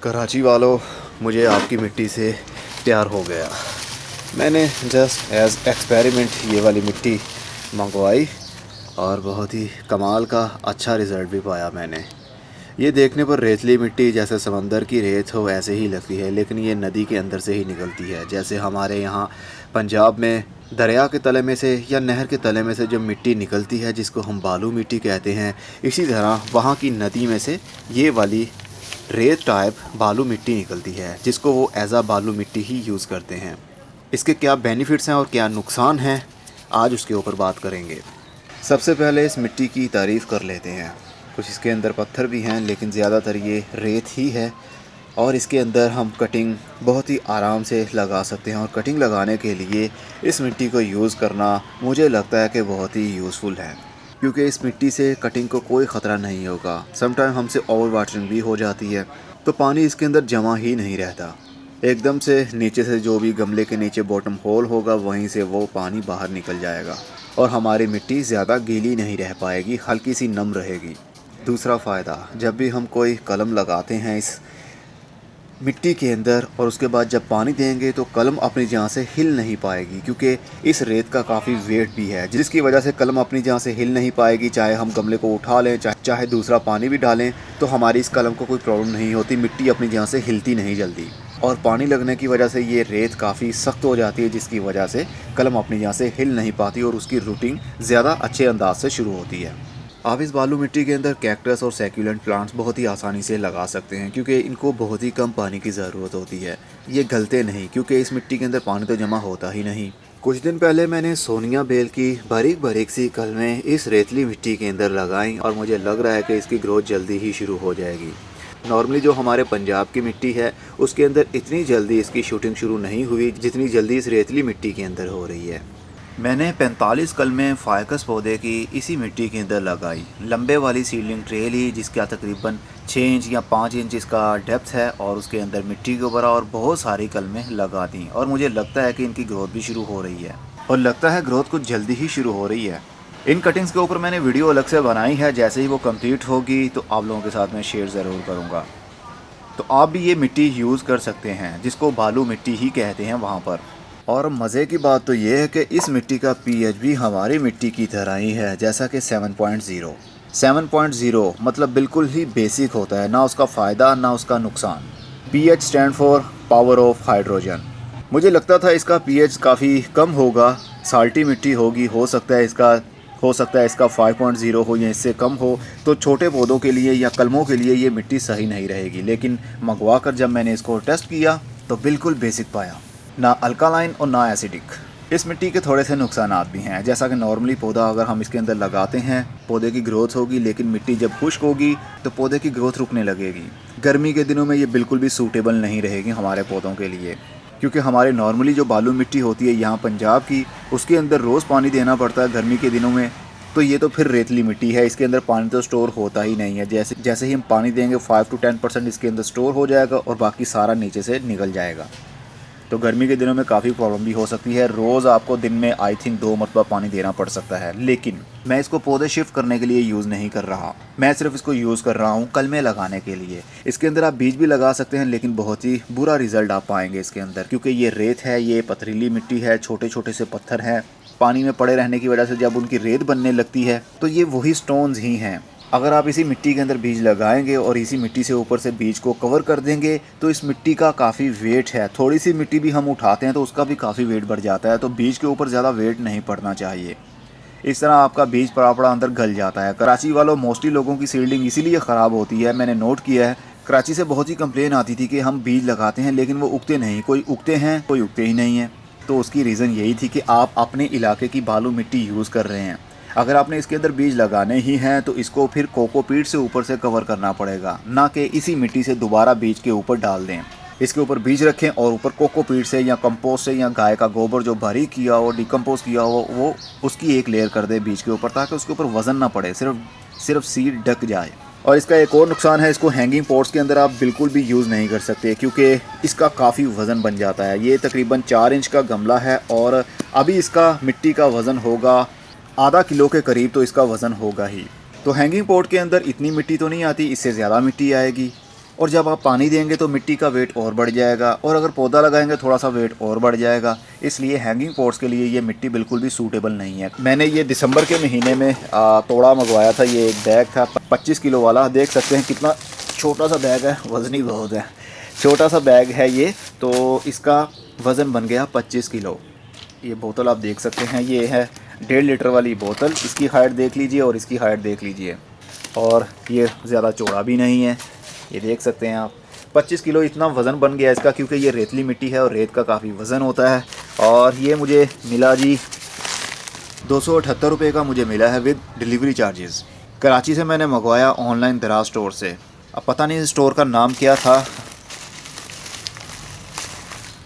कराची वालों, मुझे आपकी मिट्टी से प्यार हो गया। मैंने जस्ट एज एक्सपेरिमेंट ये वाली मिट्टी मंगवाई और बहुत ही कमाल का अच्छा रिज़ल्ट भी पाया मैंने। ये देखने पर रेतली मिट्टी जैसे समंदर की रेत हो ऐसे ही लगती है, लेकिन ये नदी के अंदर से ही निकलती है। जैसे हमारे यहाँ पंजाब में दरिया के तले में से या नहर के तले में से जो मिट्टी निकलती है जिसको हम बालू मिट्टी कहते हैं, इसी तरह वहाँ की नदी में से ये वाली रेत टाइप बालू मिट्टी निकलती है जिसको वो एज़ आ बालू मिट्टी ही यूज़ करते हैं। इसके क्या बेनिफिट्स हैं और क्या नुकसान हैं, आज उसके ऊपर बात करेंगे। सबसे पहले इस मिट्टी की तारीफ़ कर लेते हैं। कुछ इसके अंदर पत्थर भी हैं लेकिन ज़्यादातर ये रेत ही है और इसके अंदर हम कटिंग बहुत ही आराम से लगा सकते हैं। और कटिंग लगाने के लिए इस मिट्टी को यूज़ करना मुझे लगता है कि बहुत ही यूज़फुल है, क्योंकि इस मिट्टी से कटिंग को कोई ख़तरा नहीं होगा। समटाइम हमसे ओवर वाटरिंग भी हो जाती है तो पानी इसके अंदर जमा ही नहीं रहता। एकदम से नीचे से जो भी गमले के नीचे बॉटम होल होगा वहीं से वो पानी बाहर निकल जाएगा और हमारी मिट्टी ज़्यादा गीली नहीं रह पाएगी, हल्की सी नम रहेगी। दूसरा फ़ायदा, जब भी हम कोई कलम लगाते हैं इस मिट्टी के अंदर और उसके बाद जब पानी देंगे तो कलम अपनी जगह से हिल नहीं पाएगी, क्योंकि इस रेत का काफ़ी वेट भी है जिसकी वजह से कलम अपनी जगह से हिल नहीं पाएगी। चाहे हम गमले को उठा लें, चाहे दूसरा पानी भी डालें, तो हमारी इस कलम को कोई प्रॉब्लम नहीं होती। मिट्टी अपनी जगह से हिलती नहीं जल्दी और पानी लगने की वजह से ये रेत काफ़ी सख्त हो जाती है जिसकी वजह से कलम अपनी जगह से हिल नहीं पाती और उसकी रूटिंग ज़्यादा अच्छे अंदाज से शुरू होती है। आप इस बालू मिट्टी के अंदर कैक्टस और सैक्यूलेंट प्लांट्स बहुत ही आसानी से लगा सकते हैं, क्योंकि इनको बहुत ही कम पानी की ज़रूरत होती है। ये गलते नहीं क्योंकि इस मिट्टी के अंदर पानी तो जमा होता ही नहीं। कुछ दिन पहले मैंने सोनिया बेल की बारीक बारीक सी कलमें इस रेतली मिट्टी के अंदर लगाई और मुझे लग रहा है कि इसकी ग्रोथ जल्दी ही शुरू हो जाएगी। नॉर्मली जो हमारे पंजाब की मिट्टी है उसके अंदर इतनी जल्दी इसकी शूटिंग शुरू नहीं हुई जितनी जल्दी इस रेतली मिट्टी के अंदर हो रही है। मैंने 45 कलमें फाइकस पौधे की इसी मिट्टी के अंदर लगाई। लंबे वाली सीडलिंग ट्रे ली जिसका तकरीबन 6 इंच या 5 इंच इसका डेप्थ है और उसके अंदर मिट्टी के ऊपर और बहुत सारी कलमें लगा दी और मुझे लगता है कि इनकी ग्रोथ भी शुरू हो रही है और लगता है ग्रोथ कुछ जल्दी ही शुरू हो रही है। इन कटिंग्स के ऊपर मैंने वीडियो अलग से बनाई है, जैसे ही वो कंप्लीट होगी तो आप लोगों के साथ मैं शेयर ज़रूर करूँगा। तो आप भी ये मिट्टी यूज़ कर सकते हैं जिसको बालू मिट्टी ही कहते हैं वहाँ पर। और मज़े की बात तो ये है कि इस मिट्टी का पीएच भी हमारी मिट्टी की तरह ही है, जैसा कि 7.0 मतलब बिल्कुल ही बेसिक होता है, ना उसका फ़ायदा ना उसका नुकसान। PH stand for power of hydrogen. मुझे लगता था इसका पीएच काफ़ी कम होगा, साल्टी मिट्टी होगी, हो सकता है इसका 5.0 हो या इससे कम हो, तो छोटे पौधों के लिए या कलमों के लिए ये मिट्टी सही नहीं रहेगी। लेकिन मंगवा कर जब मैंने इसको टेस्ट किया तो बिल्कुल बेसिक पाया, ना अल्कालाइन और ना एसिडिक। इस मिट्टी के थोड़े से नुकसानात भी हैं, जैसा कि नॉर्मली पौधा अगर हम इसके अंदर लगाते हैं पौधे की ग्रोथ होगी, लेकिन मिट्टी जब खुश्क होगी तो पौधे की ग्रोथ रुकने लगेगी। गर्मी के दिनों में ये बिल्कुल भी सूटेबल नहीं रहेगी हमारे पौधों के लिए, क्योंकि हमारे नॉर्मली जो बालू मिट्टी होती है यहाँ पंजाब की, उसके अंदर रोज़ पानी देना पड़ता है गर्मी के दिनों में। तो ये तो फिर रेतली मिट्टी है, इसके अंदर पानी तो स्टोर होता ही नहीं है। जैसे ही हम पानी देंगे 5 to 10% इसके अंदर स्टोर हो जाएगा और बाकी सारा नीचे से निकल जाएगा। तो गर्मी के दिनों में काफ़ी प्रॉब्लम भी हो सकती है। रोज़ आपको दिन में आई थिंक 2 मरतबा पानी देना पड़ सकता है। लेकिन मैं इसको पौधे शिफ्ट करने के लिए यूज़ नहीं कर रहा, मैं सिर्फ इसको यूज़ कर रहा हूँ कलमें लगाने के लिए। इसके अंदर आप बीज भी लगा सकते हैं लेकिन बहुत ही बुरा रिजल्ट आप पाएंगे इसके अंदर, क्योंकि ये रेत है, ये पथरीली मिट्टी है, छोटे छोटे से पत्थर हैं। पानी में पड़े रहने की वजह से जब उनकी रेत बनने लगती है तो ये वही स्टोन्स ही हैं। अगर आप इसी मिट्टी के अंदर बीज लगाएंगे और इसी मिट्टी से ऊपर से बीज को कवर कर देंगे तो इस मिट्टी का काफ़ी वेट है। थोड़ी सी मिट्टी भी हम उठाते हैं तो उसका भी काफ़ी वेट बढ़ जाता है, तो बीज के ऊपर ज़्यादा वेट नहीं पड़ना चाहिए। इस तरह आपका बीज पड़ा अंदर गल जाता है। कराची वालों मोस्टली लोगों की सीडलिंग इसीलिए ख़राब होती है, मैंने नोट किया है। कराची से बहुत ही कंप्लेन आती थी कि हम बीज लगाते हैं लेकिन वो उगते नहीं, कोई उगते हैं कोई उगते ही नहीं है। तो उसकी रीज़न यही थी कि आप अपने इलाके की बालू मिट्टी यूज़ कर रहे हैं। अगर आपने इसके अंदर बीज लगाने ही हैं तो इसको फिर कोकोपीट से ऊपर से कवर करना पड़ेगा, ना कि इसी मिट्टी से दोबारा बीज के ऊपर डाल दें। इसके ऊपर बीज रखें और ऊपर कोकोपीट से या कंपोस्ट से या गाय का गोबर जो बारीक किया हो, डिकम्पोज किया हो, वो उसकी एक लेयर कर दे बीज के ऊपर, ताकि उसके ऊपर वज़न ना पड़े, सिर्फ सीड ढक जाए। और इसका एक और नुकसान है, इसको हैंगिंग पॉट्स के अंदर आप बिल्कुल भी यूज़ नहीं कर सकते, क्योंकि इसका काफ़ी वज़न बन जाता है। ये तकरीबन 4 इंच का गमला है और अभी इसका मिट्टी का वज़न होगा आधा किलो के करीब, तो इसका वज़न होगा ही। तो हैंगिंग पॉट के अंदर इतनी मिट्टी तो नहीं आती, इससे ज़्यादा मिट्टी आएगी। और जब आप पानी देंगे तो मिट्टी का वेट और बढ़ जाएगा, और अगर पौधा लगाएंगे थोड़ा सा वेट और बढ़ जाएगा। इसलिए हैंगिंग पॉट्स के लिए ये मिट्टी बिल्कुल भी सूटेबल नहीं है। मैंने ये दिसंबर के महीने में तोड़ा मंगवाया था। ये एक बैग था 25 किलो वाला। देख सकते हैं कितना छोटा सा बैग है, वज़नी बहुत है। छोटा सा बैग है ये, तो इसका वज़न बन गया 25 किलो। ये बोतल आप देख सकते हैं, ये है 1.5 लीटर वाली बोतल। इसकी हाइट देख लीजिए और इसकी हाइट देख लीजिए, और ये ज़्यादा चौड़ा भी नहीं है। ये देख सकते हैं आप, 25 किलो इतना वज़न बन गया इसका, क्योंकि ये रेतली मिट्टी है और रेत का काफ़ी वज़न होता है। और ये मुझे मिला जी 278 रुपये का मुझे मिला है विद डिलीवरी चार्जेस। कराची से मैंने मंगवाया ऑनलाइन दराज स्टोर से। अब पता नहीं स्टोर का नाम क्या था,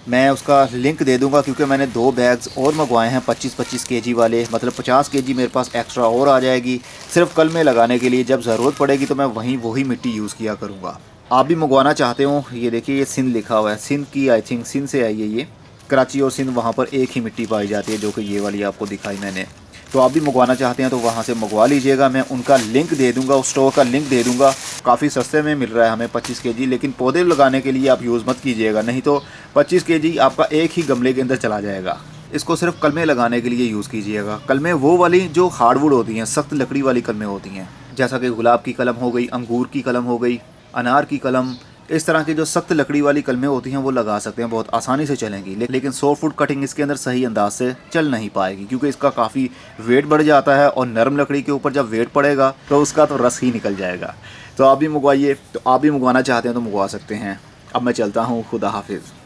मैं उसका लिंक दे दूंगा, क्योंकि मैंने 2 बैग्स और मंगवाए हैं 25-25 केजी वाले। मतलब 50 केजी मेरे पास एक्स्ट्रा और आ जाएगी सिर्फ कल में लगाने के लिए। जब ज़रूरत पड़ेगी तो मैं वही मिट्टी यूज़ किया करूँगा। आप भी मंगवाना चाहते हो, ये देखिए ये सिंध लिखा हुआ है। सिंध की, आई थिंक सिंध से आई है ये। कराची और सिंध वहाँ पर एक ही मिट्टी पाई जाती है, जो कि ये वाली आपको दिखाई मैंने। तो आप भी मंगवाना चाहते हैं तो वहाँ से मंगवा लीजिएगा। मैं उनका लिंक दे दूँगा, उस स्टोर का लिंक दे दूँगा। काफ़ी सस्ते में मिल रहा है हमें 25 केजी। लेकिन पौधे लगाने के लिए आप यूज़ मत कीजिएगा, नहीं तो 25 केजी आपका एक ही गमले के अंदर चला जाएगा। इसको सिर्फ कलमें लगाने के लिए यूज़ कीजिएगा। कलमें वो वाली जो हार्डवुड होती हैं, सख्त लकड़ी वाली कलमें होती हैं, जैसा कि गुलाब की कलम हो गई, अंगूर की कलम हो गई, अनार की कलम। इस तरह की जो सख्त लकड़ी वाली कलमें होती हैं वो लगा सकते हैं, बहुत आसानी से चलेंगी। लेकिन 100 फुट कटिंग इसके अंदर सही अंदाज से चल नहीं पाएगी, क्योंकि इसका काफ़ी वेट बढ़ जाता है, और नरम लकड़ी के ऊपर जब वेट पड़ेगा तो उसका तो रस ही निकल जाएगा। तो आप भी मंगवाइए। तो आप भी मंगवाना चाहते हैं तो मंगवा सकते हैं। अब मैं चलता हूँ, खुदा हाफिज़।